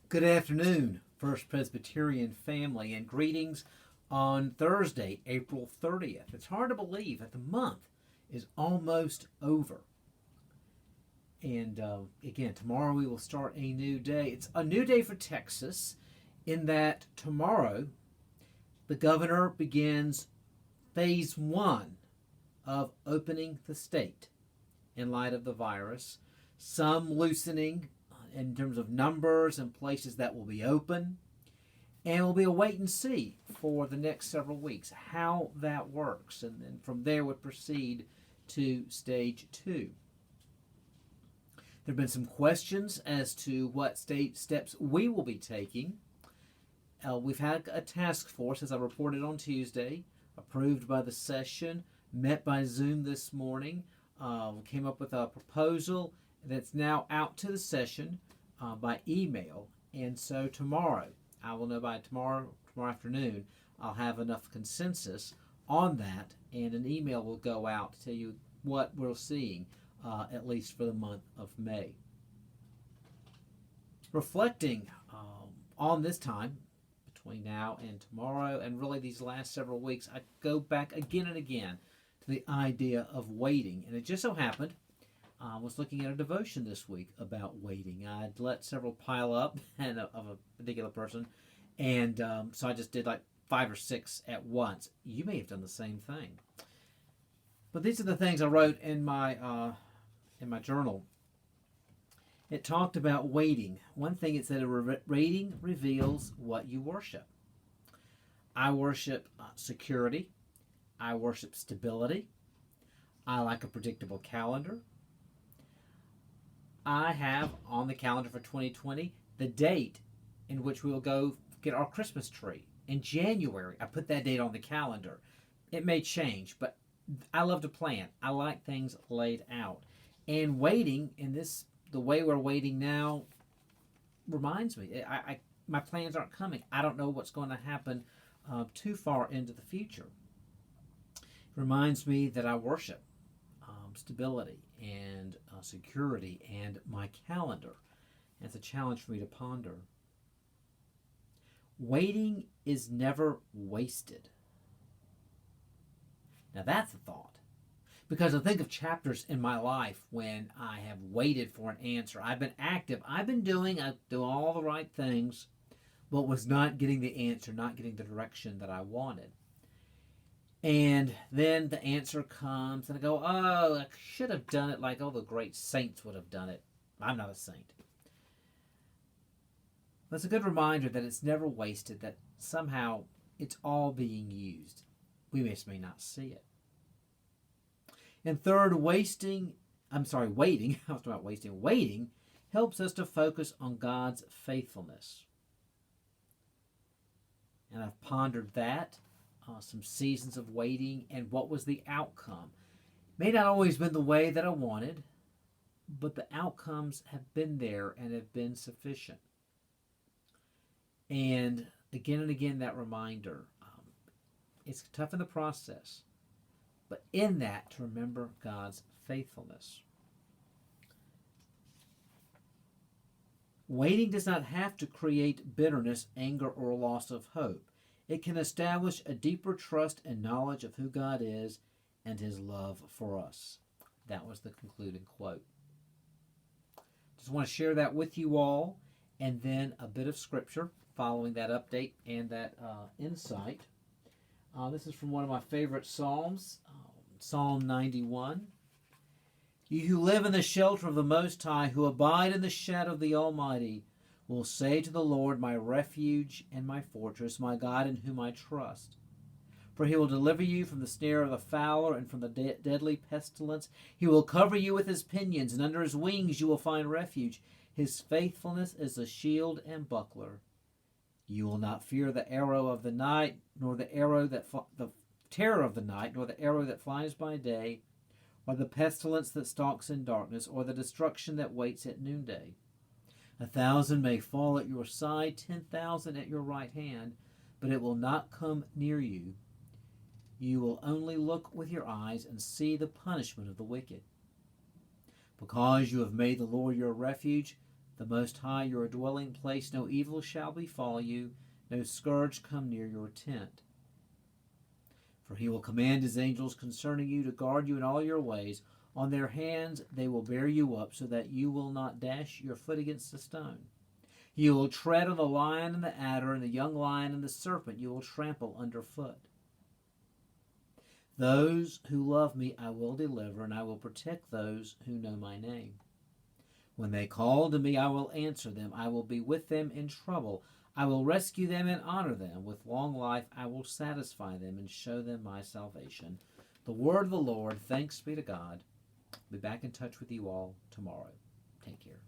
Good afternoon, First Presbyterian family, and greetings on Thursday, April 30th. It's hard to believe that the month is almost over. And again, tomorrow we will start a new day. It's a new day for Texas in that tomorrow the governor begins phase one of opening the state in light of the virus. Some loosening in terms of numbers and places that will be open. And we'll be a wait and see for the next several weeks how that works. And then from there would proceed to stage two. There have been some questions as to what state steps we will be taking. We've had a task force, as I reported on Tuesday, approved by the session, met by Zoom this morning, came up with a proposal that's now out to the session by email. And so tomorrow, I will know by tomorrow afternoon, I'll have enough consensus on that, and an email will go out to tell you what we're seeing, at least for the month of May. Reflecting on this time between now and tomorrow, and really these last several weeks, I go back again and again to the idea of waiting. And it just so happened I was looking at a devotion this week about waiting. I'd let several pile up and of a particular person, and so I just did like 5 or 6 at once. You may have done the same thing. But these are the things I wrote in my journal. It talked about waiting. One thing it said, waiting reveals what you worship. I worship security. I worship stability. I like a predictable calendar. I have on the calendar for 2020 the date in which we will go get our Christmas tree. In January, I put that date on the calendar. It may change, but I love to plan. I like things laid out. And waiting in the way we're waiting now reminds me, my plans aren't coming. I don't know what's going to happen too far into the future. It reminds me that I worship stability and security and my calendar. And it's a challenge for me to ponder. Waiting is never wasted. Now that's a thought. Because I think of chapters in my life when I have waited for an answer. I've been active. I do all the right things, but was not getting the answer, not getting the direction that I wanted. And then the answer comes, and I go, oh, I should have done it like all the great saints would have done it. I'm not a saint. But it's a good reminder that it's never wasted, that somehow it's all being used. We just may not see it. And third, waiting, I was talking about wasting. Waiting helps us to focus on God's faithfulness. And I've pondered that. Some seasons of waiting and what was the outcome. May not always been the way that I wanted, but the outcomes have been there and have been sufficient. And again, that reminder, it's tough in the process, but in that to remember God's faithfulness. Waiting does not have to create bitterness, anger, or loss of hope. It can establish a deeper trust and knowledge of who God is and His love for us. That was the concluding quote. Just want to share that with you all, and then a bit of scripture following that update and that insight. This is from one of my favorite Psalms, Psalm 91. You who live in the shelter of the Most High, who abide in the shadow of the Almighty, will say to the Lord, my refuge and my fortress, my God in whom I trust. For He will deliver you from the snare of the fowler and from the deadly pestilence. He will cover you with His pinions, and under His wings you will find refuge. His faithfulness is a shield and buckler. You will not fear the arrow of the night, nor the terror of the night, nor the arrow that flies by day, or the pestilence that stalks in darkness, or the destruction that waits at noonday. 1,000 may fall at your side, 10,000 at your right hand, but it will not come near you. You will only look with your eyes and see the punishment of the wicked. Because you have made the Lord your refuge, the Most High your dwelling place. No evil shall befall you, no scourge come near your tent. For he will command his angels concerning you to guard you in all your ways. On their hands they will bear you up, so that you will not dash your foot against a stone. You will tread on the lion and the adder, and the young lion and the serpent you will trample underfoot. Those who love me I will deliver, and I will protect those who know my name. When they call to me, I will answer them. I will be with them in trouble. I will rescue them and honor them. With long life I will satisfy them and show them my salvation. The word of the Lord. Thanks be to God. I'll be back in touch with you all tomorrow. Take care.